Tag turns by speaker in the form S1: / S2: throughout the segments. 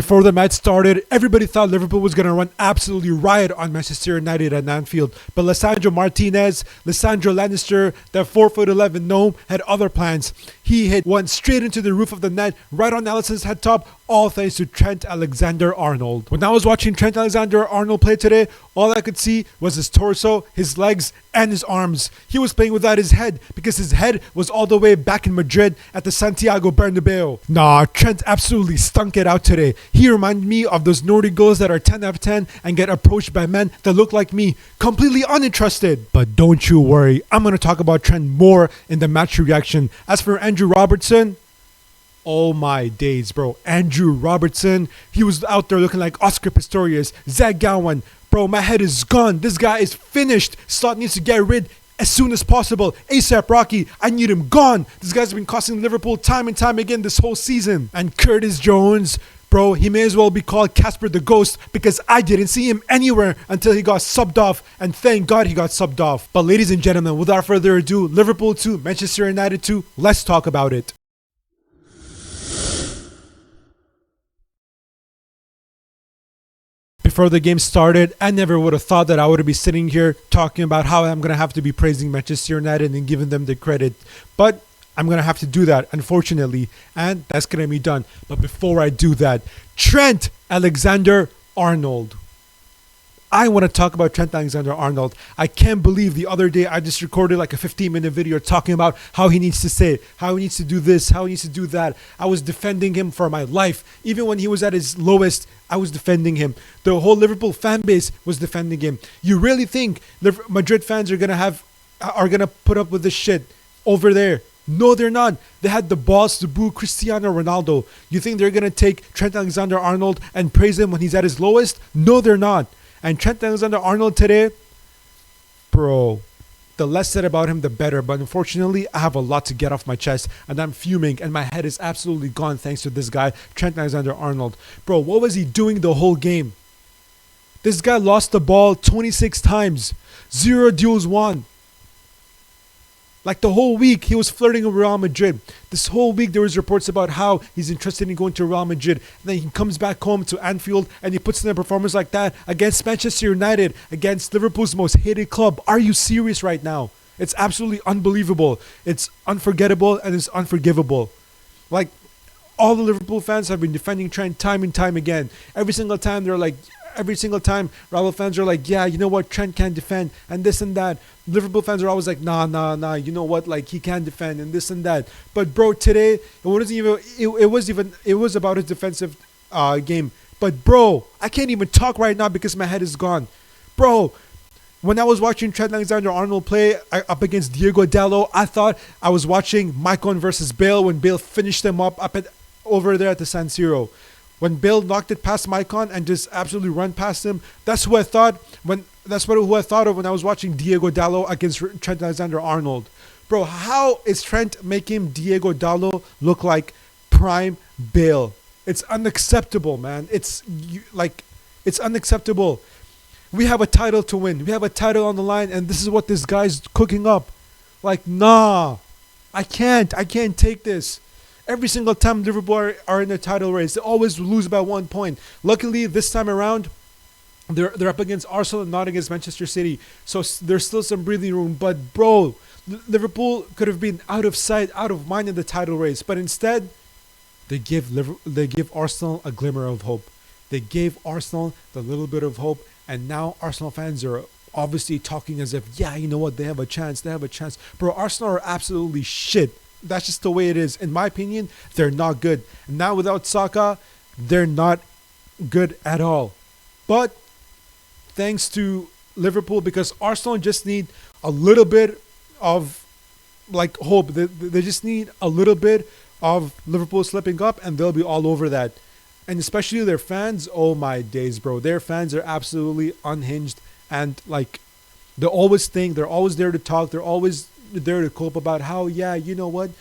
S1: Before the match started, everybody thought Liverpool was going to run absolutely riot on Manchester United at Anfield. But Lisandro Martinez, Lisandro Lannister, that 4'11" gnome, had other plans. He hit one straight into the roof of the net, right on Alisson's head top, all thanks to Trent Alexander-Arnold. When I was watching Trent Alexander-Arnold play today, all I could see was his torso, his legs, and his arms. He was playing without his head because his head was all the way back in Madrid at the Santiago Bernabeu. Nah, Trent absolutely stunk it out today. He reminded me of those Nordic goals that are 10 out of 10 and get approached by men that look like me, completely uninterested. But don't you worry, I'm going to talk about Trent more in the match reaction. As for Andrew Robertson, oh my days, bro. Andrew Robertson, he was out there looking like Oscar Pistorius, Zach Gowan. Bro, my head is gone. This guy is finished. Slot needs to get rid as soon as possible. ASAP Rocky, I need him gone. This guy's been costing Liverpool time and time again this whole season. And Curtis Jones, bro, he may as well be called Casper the Ghost because I didn't see him anywhere until he got subbed off, and thank God he got subbed off. But ladies and gentlemen, without further ado, Liverpool 2, Manchester United 2, let's talk about it. Before the game started, I never would have thought that I would be sitting here talking about how I'm going to have to be praising Manchester United and giving them the credit. But I'm going to have to do that, unfortunately, and that's going to be done. But before I do that, Trent Alexander-Arnold. I want to talk about Trent Alexander-Arnold. I can't believe the other day I just recorded like a 15-minute video talking about how he needs to say, how he needs to do this, how he needs to do that. I was defending him for my life. Even when he was at his lowest, I was defending him. The whole Liverpool fan base was defending him. You really think Madrid fans are gonna put up with this shit over there? No, they're not. They had the balls to boo Cristiano Ronaldo. You think they're gonna take Trent Alexander-Arnold and praise him when he's at his lowest? No, they're not. And Trent Alexander-Arnold today, bro, the less said about him, the better. But unfortunately, I have a lot to get off my chest, and I'm fuming, and my head is absolutely gone thanks to this guy, Trent Alexander-Arnold. Bro, what was he doing the whole game? This guy lost the ball 26 times, 0 duels won. Like the whole week, he was flirting with Real Madrid. This whole week, there was reports about how he's interested in going to Real Madrid. And then he comes back home to Anfield and he puts in a performance like that against Manchester United, against Liverpool's most hated club. Are you serious right now? It's absolutely unbelievable. It's unforgettable and it's unforgivable. Like, all the Liverpool fans have been defending Trent time and time again. Every single time, Real fans are like, yeah, you know what, Trent can't defend and this and that. Liverpool fans are always like, nah, you know what, like he can defend and this and that. But bro, today it was about his defensive game. But bro, I can't even talk right now because my head is gone. Bro, when I was watching Trent Alexander-Arnold play up against Diego Dallo, I thought I was watching Maicon versus Bale when Bale finished them up over there at the San Siro. When Bale knocked it past Maicon and just absolutely run past him, that's who I thought of when I was watching Diego Dallo against Trent Alexander-Arnold. Bro, how is Trent making Diego Dallo look like prime Bale? It's unacceptable, man. It's unacceptable. We have a title to win. We have a title on the line, and this is what this guy's cooking up. Like, nah, I can't take this. Every single time Liverpool are in the title race, they always lose by 1 point. Luckily, this time around, they're up against Arsenal and not against Manchester City. So there's still some breathing room. But bro, Liverpool could have been out of sight, out of mind in the title race. But instead, they give Arsenal a glimmer of hope. They gave Arsenal the little bit of hope. And now Arsenal fans are obviously talking as if, yeah, you know what, they have a chance. Bro, Arsenal are absolutely shit. That's just the way it is. In my opinion, they're not good. Now without Saka, they're not good at all. But thanks to Liverpool, because Arsenal just need a little bit of like hope. They just need a little bit of Liverpool slipping up and they'll be all over that. And especially their fans, oh my days, bro. Their fans are absolutely unhinged and like they're always there to talk. They're always there to cope about how, yeah, you know what,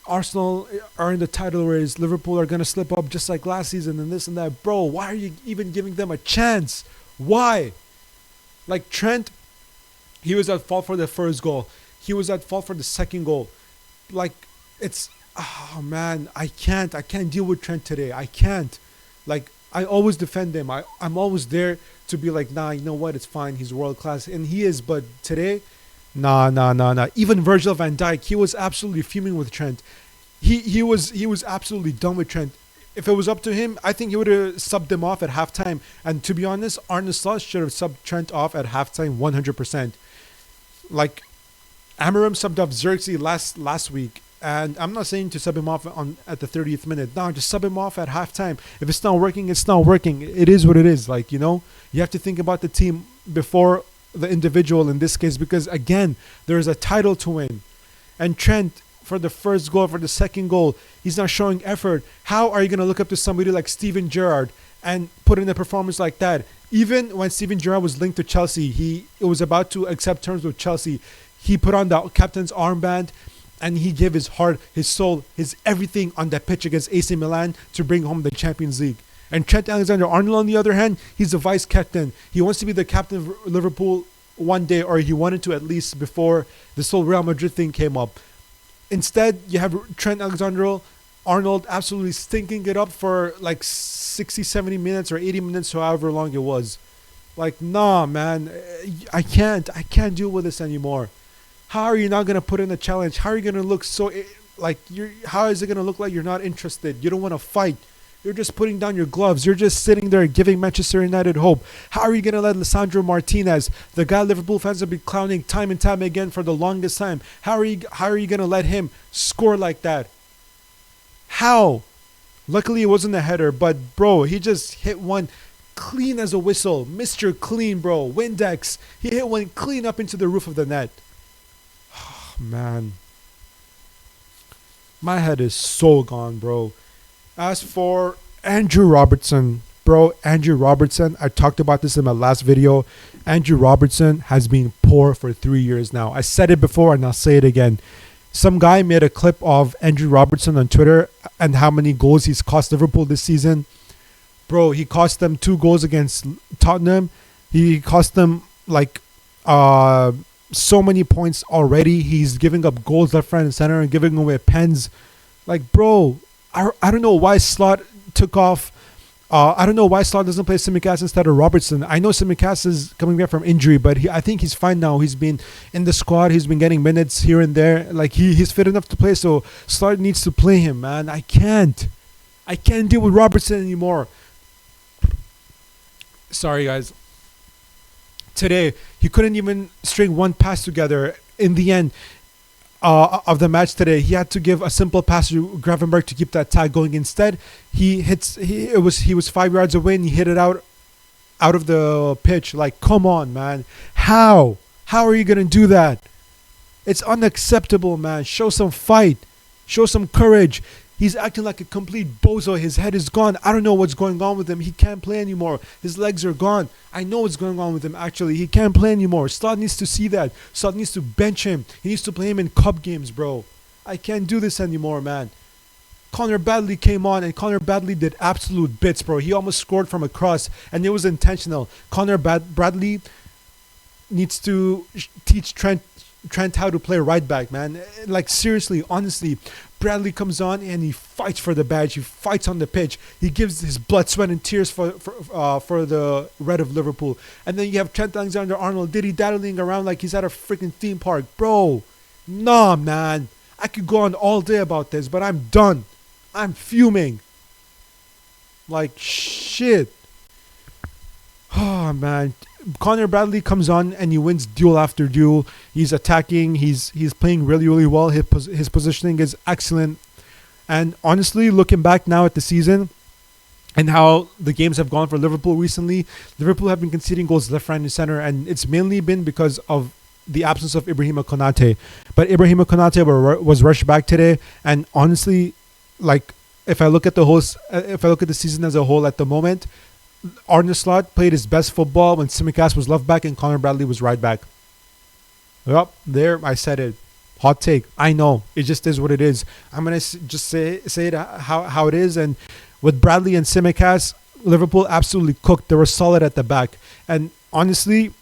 S1: Arsenal are in the title race, Liverpool are going to slip up just like last season and this and that. Bro, why are you even giving them a chance? Why? Like Trent, he was at fault for the first goal. He was at fault for the second goal. Like, it's Oh man, I can't deal with Trent today. I can't. Like, I always defend him. I'm always there to be like, nah, you know what? It's fine. He's world class, and he is. But today, nah, nah, nah, nah. Even Virgil van Dijk, he was absolutely fuming with Trent. He was absolutely done with Trent. If it was up to him, I think he would have subbed him off at halftime. And to be honest, Arne Slot should have subbed Trent off at halftime 100%. Like, Amarim subbed off Xerxes last week, and I'm not saying to sub him off on at the 30th minute. No, just sub him off at halftime. If it's not working, it's not working. It is what it is. Like, you have to think about the team before the individual in this case, because again, there's a title to win. And Trent, for the first goal, for the second goal, he's not showing effort. How are you going to look up to somebody like Steven Gerrard and put in a performance like that? Even when Steven Gerrard was linked to Chelsea, he was about to accept terms with Chelsea. He put on the captain's armband and he gave his heart, his soul, his everything on that pitch against AC Milan to bring home the Champions League. And Trent Alexander-Arnold, on the other hand, he's the vice captain. He wants to be the captain of Liverpool one day, or he wanted to at least before this whole Real Madrid thing came up. Instead, you have Trent Alexander-Arnold absolutely stinking it up for like 60, 70 minutes or 80 minutes, however long it was. Like, nah, man, I can't deal with this anymore. How are you not gonna put in a challenge? How are you gonna look so like you're? How is it gonna look like you're not interested? You don't want to fight. You're just putting down your gloves. You're just sitting there giving Manchester United hope. How are you gonna let Lisandro Martinez, the guy Liverpool fans have been clowning time and time again for the longest time, how are you gonna let him score like that? How? Luckily it wasn't a header, but bro, he just hit one clean as a whistle. Mr. Clean, bro. Windex. He hit one clean up into the roof of the net. Man, my head is so gone, bro. As for Andrew Robertson, bro, Andrew Robertson, I talked about this in my last video. Andrew Robertson has been poor for 3 years now. I said it before and I'll say it again. Some guy made a clip of Andrew Robertson on Twitter and how many goals he's cost Liverpool this season. Bro, he cost them 2 goals against Tottenham. He cost them like so many points already. He's giving up goals left, right, and center and giving away pens. Like, bro, I don't know why Slot took off. I don't know why Slot doesn't play Tsimikas instead of Robertson. I know Tsimikas is coming back from injury, but I think he's fine now. He's been in the squad. He's been getting minutes here and there. Like, he's fit enough to play, so Slot needs to play him, man. I can't deal with Robertson anymore. Sorry, guys. Today, he couldn't even string one pass together. In the end of the match today, he had to give a simple pass to Gravenberch to keep that tag going. Instead, he was 5 yards away and he hit it out of the pitch. Like, come on, man. How are you gonna do that? It's unacceptable, man. Show some fight. Show some courage. He's acting like a complete bozo. His head is gone. I don't know what's going on with him. He can't play anymore. His legs are gone. I know what's going on with him, actually. He can't play anymore. Slot needs to see that. Slot needs to bench him. He needs to play him in cup games, bro. I can't do this anymore, man. Connor Badley came on, and Connor Badley did absolute bits, bro. He almost scored from a cross, and it was intentional. Connor Bradley needs to teach Trent how to play right back, man. Like, seriously, honestly, Bradley comes on and he fights for the badge. He fights on the pitch. He gives his blood, sweat, and tears for the red of Liverpool. And then you have Trent Alexander-Arnold dilly-daddling around like he's at a freaking theme park. Bro, nah, man. I could go on all day about this, but I'm done. I'm fuming. Like, shit. Oh, man. Connor Bradley comes on and he wins duel after duel. He's attacking. He's playing really, really well. His positioning is excellent. And honestly, looking back now at the season and how the games have gone for Liverpool recently, Liverpool have been conceding goals left, right, and center. And it's mainly been because of the absence of Ibrahima Konate. But Ibrahima Konate was rushed back today. And honestly, like, if I look at the season as a whole at the moment, Arne Slot played his best football when Tsimikas was left back and Connor Bradley was right back. Yep, there, I said it. Hot take. I know. It just is what it is. I'm going to just say it how it is. And with Bradley and Tsimikas, Liverpool absolutely cooked. They were solid at the back. And honestly,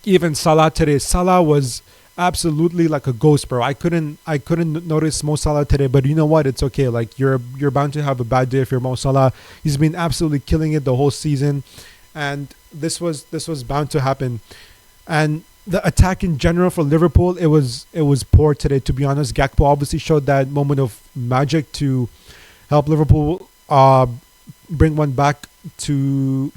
S1: even Salah today, Salah was absolutely like a ghost, bro. I couldn't notice Mo Salah today, but you know what? It's okay. Like you're bound to have a bad day if you're Mo Salah. He's been absolutely killing it the whole season, and this was bound to happen. And the attack in general for Liverpool, it was poor today. To be honest, Gakpo obviously showed that moment of magic to help Liverpool bring one back to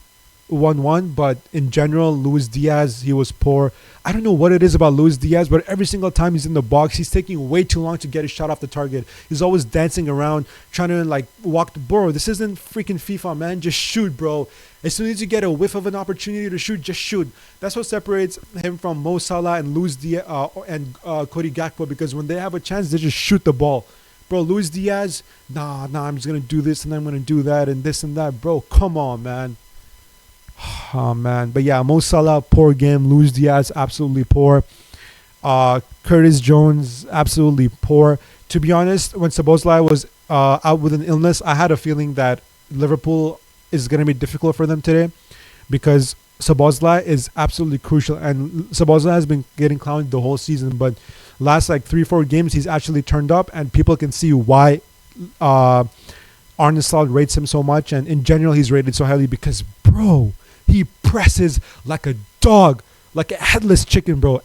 S1: 1-1. But in general, Luis Diaz, he was poor. I don't know what it is about Luis Diaz, but every single time he's in the box, he's taking way too long to get his shot off the target. He's always dancing around, trying to like walk the bro. This isn't freaking FIFA, man. Just shoot, bro. As soon as you get a whiff of an opportunity to shoot, just shoot. That's what separates him from Mo Salah and Luis Diaz and Cody Gakpo, because when they have a chance, they just shoot the ball. Bro, Luis Diaz, nah, I'm just going to do this and I'm going to do that and this and that. Bro, come on, man. Oh, man. But yeah, Mo Salah, poor game. Luis Diaz, absolutely poor. Curtis Jones, absolutely poor. To be honest, when Szoboszlai was out with an illness, I had a feeling that Liverpool is going to be difficult for them today, because Szoboszlai is absolutely crucial. And Szoboszlai has been getting clowned the whole season, but last like 3-4 games, he's actually turned up, and people can see why Arne Slot rates him so much. And in general, he's rated so highly because, bro, he presses like a dog, like a headless chicken, bro.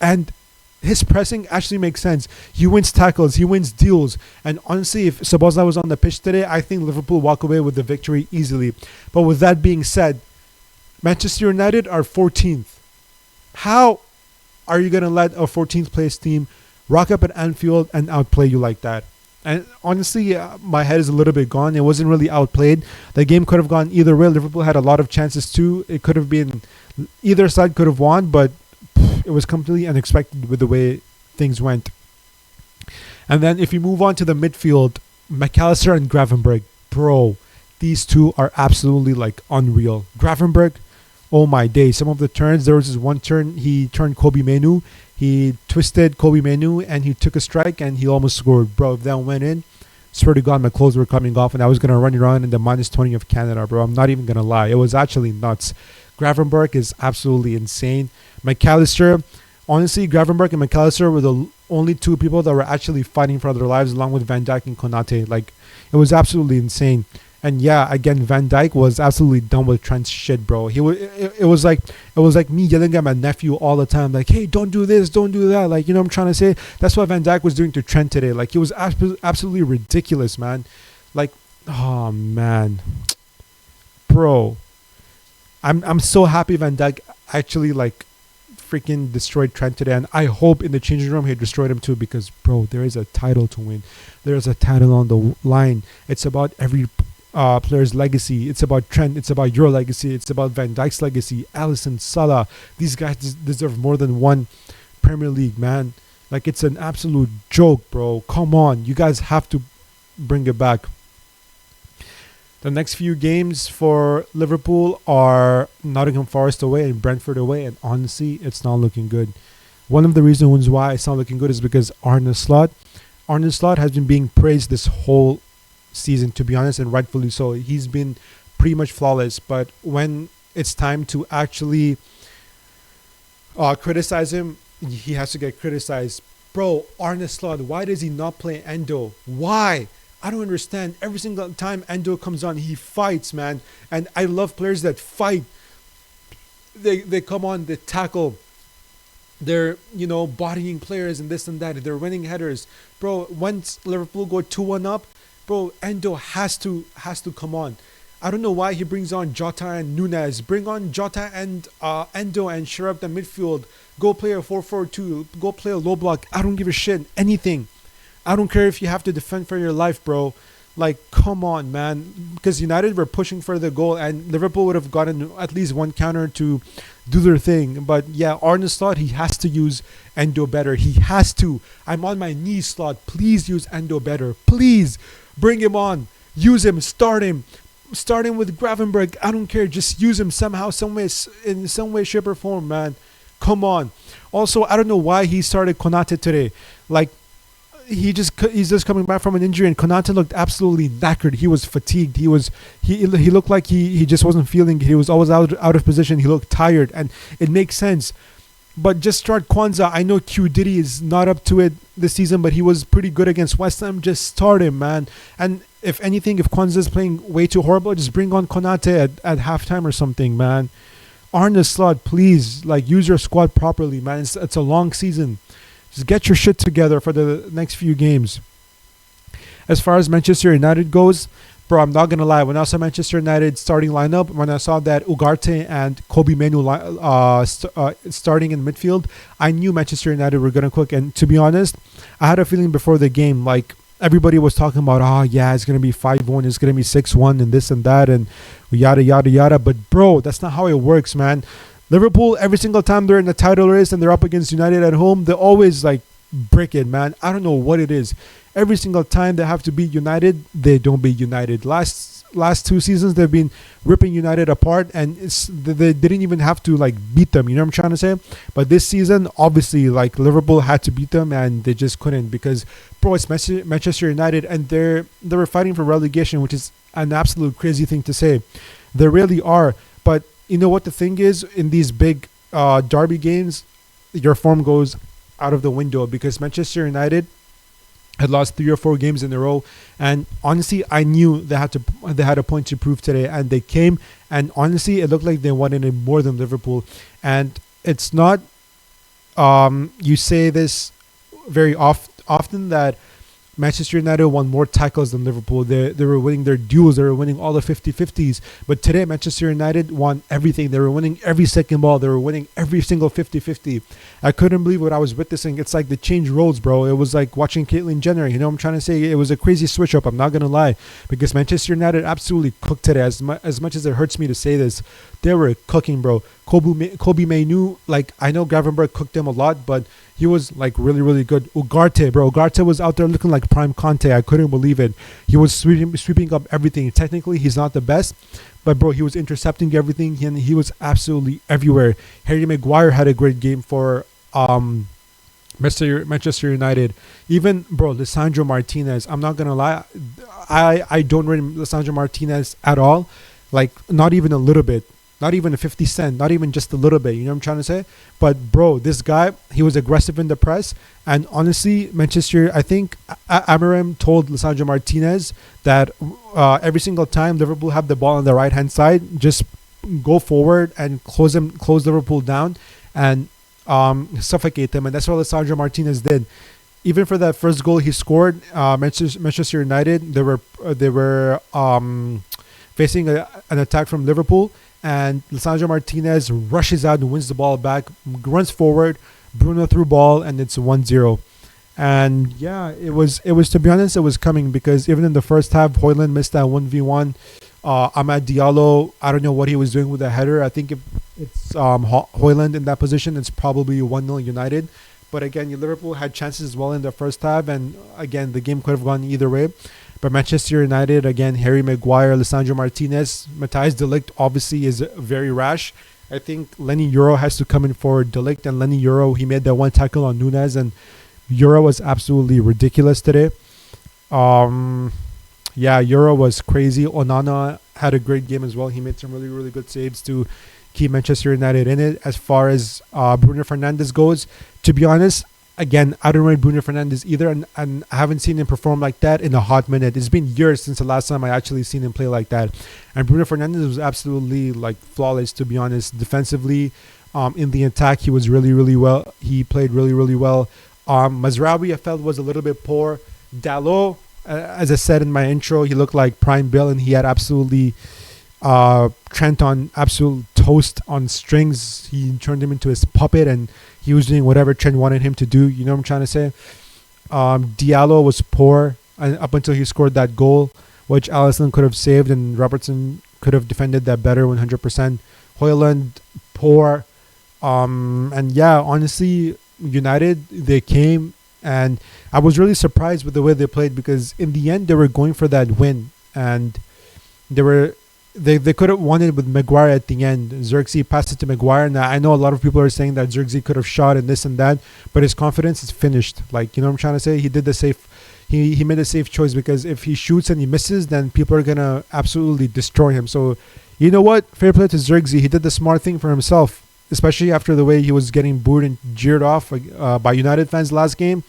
S1: And his pressing actually makes sense. He wins tackles, he wins deals. And honestly, if Szoboszlai was on the pitch today, I think Liverpool walk away with the victory easily. But with that being said, Manchester United are 14th. How are you going to let a 14th place team rock up at Anfield and outplay you like that? And honestly, my head is a little bit gone. It wasn't really outplayed. The game could have gone either way. Liverpool had a lot of chances too. It could have been, either side could have won, but it was completely unexpected with the way things went. And then if you move on to the midfield, McAllister and Gravenberg, bro, these two are absolutely like unreal. Gravenberg, oh my day, some of the turns. There was this one turn, he turned Kobe Menu. He twisted Kobe Menu and he took a strike and he almost scored. Bro, if that went in, swear to God, my clothes were coming off and I was going to run around in the -20 of Canada, bro. I'm not even going to lie. It was actually nuts. Gravenberg is absolutely insane. McAllister, honestly, Gravenberg and McAllister were the only two people that were actually fighting for their lives, along with Van Dijk and Konate. Like, it was absolutely insane. And yeah, again, Van Dijk was absolutely done with Trent's shit, bro. It was like me yelling at my nephew all the time, like, hey, don't do this, don't do that. Like, you know what I'm trying to say? That's what Van Dijk was doing to Trent today. Like, it was absolutely ridiculous, man. Like, oh man, bro. I'm so happy Van Dijk actually like freaking destroyed Trent today, and I hope in the changing room he destroyed him too, because bro, there is a title to win. There's a title on the line. It's about every player's legacy. It's about Trent. It's about your legacy. It's about Van Dijk's legacy. Alisson, Salah. These guys deserve more than one Premier League, man. Like, it's an absolute joke, bro. Come on, you guys have to bring it back. The next few games for Liverpool are Nottingham Forest away and Brentford away, and honestly, it's not looking good. One of the reasons why it's not looking good is because Arne Slot has been being praised this whole season, to be honest, and rightfully so. He's been pretty much flawless, but when it's time to actually criticize him, he has to get criticized. Bro, Arne Slot, why does he not play Endo? Why? I don't understand. Every single time Endo comes on, he fights, man. And I love players that fight. They come on, they tackle. They're, bodying players and this and that. They're winning headers. Bro, once Liverpool go 2-1 up, bro, Endo has to come on. I don't know why he brings on Jota and Nunez. Bring on Jota and Endo and shore up the midfield. Go play a 4-4-2. Go play a low block. I don't give a shit. Anything. I don't care if you have to defend for your life, bro. Like, come on, man. Because United were pushing for the goal, and Liverpool would have gotten at least one counter to do their thing. But yeah, Arne Slot, he has to use Endo better. He has to. I'm on my knees, Slot. Please use Endo better. Please bring him on. Use him. Start him. Start him with Gravenberg. I don't care. Just use him somehow, some way, in some way, shape, or form, man. Come on. Also, I don't know why he started Konate today. Like, he's just coming back from an injury, and Konate looked absolutely knackered. He was fatigued. He looked like he just wasn't feeling. He was always out of position. He looked tired, and it makes sense. but just start Kwanzaa. I know Q Diddy is not up to it this season, but he was pretty good against West Ham. Just start him, man. And if anything, if Kwanzaa is playing way too horrible, just bring on Konate at halftime or something, man. Arne Slot, please, like, use your squad properly, man. It's a long season. Just get your shit together for the next few games. As far as Manchester United goes, bro, I'm not going to lie. When I saw Manchester United starting lineup, when I saw that Ugarte and Kobe Menu starting in midfield, I knew Manchester United were going to cook. And to be honest, I had a feeling before the game, like, everybody was talking about, oh, yeah, it's going to be 5-1, it's going to be 6-1, and this and that, and yada, yada, yada. But, bro, that's not how it works, man. Liverpool, every single time they're in the title race and they're up against United at home, they always, like, brick it, man. I don't know what it is. Every single time they have to beat United, they don't beat United. Last 2 seasons, they've been ripping United apart, and they didn't even have to, like, beat them. You know what I'm trying to say? But this season, obviously, like, Liverpool had to beat them, and they just couldn't because, bro, it's Manchester United, and they were fighting for relegation, which is an absolute crazy thing to say. They really are. But you know what the thing is? In these big derby games, your form goes out of the window because Manchester United had lost 3 or 4 games in a row, and honestly, I knew they had a point to prove today, and they came, and honestly, it looked like they wanted it more than Liverpool. And it's not, you say this very often that Manchester United won more tackles than Liverpool. They were winning their duels. They were winning all the 50-50s. But today, Manchester United won everything. They were winning every second ball. They were winning every single 50-50. I couldn't believe what I was witnessing. It's like they changed roles, bro. It was like watching Caitlyn Jenner. You know what I'm trying to say? It was a crazy switch up. I'm not going to lie. Because Manchester United absolutely cooked today. As much as it hurts me to say this, they were cooking, bro. Kobe Mainu, like, I know Gravenberg cooked them a lot, but he was, like, really, really good. Ugarte, bro. Ugarte was out there looking like prime Conte. I couldn't believe it. He was sweeping up everything. Technically, he's not the best, but, bro, he was intercepting everything, and he was absolutely everywhere. Harry Maguire had a great game for Manchester United. Even, bro, Lisandro Martinez. I'm not going to lie. I don't rate Lisandro Martinez at all. Like, not even a little bit. Not even a 50 cent, not even just a little bit. You know what I'm trying to say? But, bro, this guy, he was aggressive in the press. And honestly, Manchester, I think Amarim told Lisandro Martinez that every single time Liverpool have the ball on the right-hand side, just go forward and close Liverpool down and suffocate them. And that's what Lisandro Martinez did. Even for that first goal he scored, Manchester United, they were facing an attack from Liverpool. And Lisandro Martinez rushes out and wins the ball back, runs forward, Bruno through ball, and it's 1-0. And yeah, it was to be honest, it was coming because even in the first half, Højlund missed that 1v1. Amad Diallo, I don't know what he was doing with the header. I think if it's Højlund in that position, it's probably 1-0 United. But again, Liverpool had chances as well in the first half, and again, the game could have gone either way. But Manchester United, again, Harry Maguire, Lisandro Martinez, Matthijs de Ligt obviously is very rash. I think Lenny Euro has to come in for de Ligt, and Lenny Euro, he made that one tackle on Nunez, and Euro was absolutely ridiculous today. Yeah, Euro was crazy. Onana had a great game as well. He made some really, really good saves to keep Manchester United in it. As far as Bruno Fernandes goes, to be honest, again, I don't rate Bruno Fernandes either, and I haven't seen him perform like that in a hot minute. It's been years since the last time I actually seen him play like that. And Bruno Fernandes was absolutely, like, flawless, to be honest. Defensively, in the attack, he was really, really well. He played really, really well. Mazraoui, I felt, was a little bit poor. Dalot, as I said in my intro, he looked like Prime Bill, and he had absolutely Trent on absolute toast on strings. He turned him into his puppet, and he was doing whatever Trent wanted him to do. You know what I'm trying to say? Diallo was poor up until he scored that goal, which Alisson could have saved, and Robertson could have defended that better 100%. Højlund, poor. And yeah, honestly, United, they came, and I was really surprised with the way they played because in the end, they were going for that win, and they could have won it with Maguire at the end. Xerxes passed it to Maguire. Now, I know a lot of people are saying that Xerxes could have shot and this and that, but his confidence is finished. Like, you know what I'm trying to say? He did the safe. He made a safe choice because if he shoots and he misses, then people are going to absolutely destroy him. So, you know what? Fair play to Xerxes. He did the smart thing for himself. especially after the way he was getting booed and jeered off by United fans last game.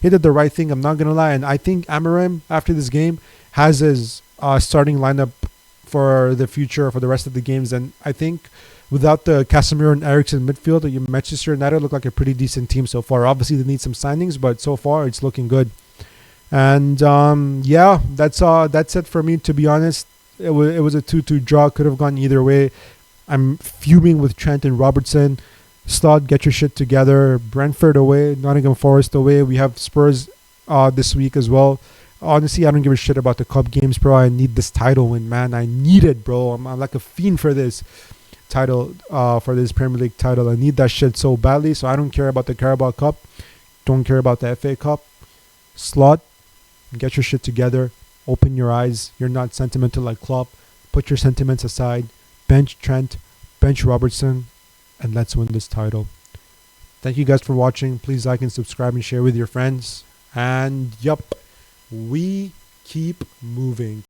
S1: He did the right thing, I'm not going to lie. And I think Amarim, after this game, has his starting lineup for the future, for the rest of the games. And I think without the Casemiro and Eriksen midfield, Manchester United look like a pretty decent team so far. Obviously, they need some signings, but so far it's looking good. And yeah, that's it for me, to be honest. It was a 2-2 draw. Could have gone either way. I'm fuming with Trent and Robertson. Slot, get your shit together. Brentford away, Nottingham Forest away. We have Spurs this week as well. Honestly, I don't give a shit about the cup games, bro. I need this title win, man. I need it, bro. I'm like a fiend for this title, for this Premier League title. I need that shit so badly. So I don't care about the Carabao Cup. Don't care about the FA Cup. Slot, get your shit together. Open your eyes. You're not sentimental like Klopp. Put your sentiments aside. Bench Trent. Bench Robertson. And let's win this title. Thank you guys for watching. Please like and subscribe and share with your friends. And yup, we keep moving.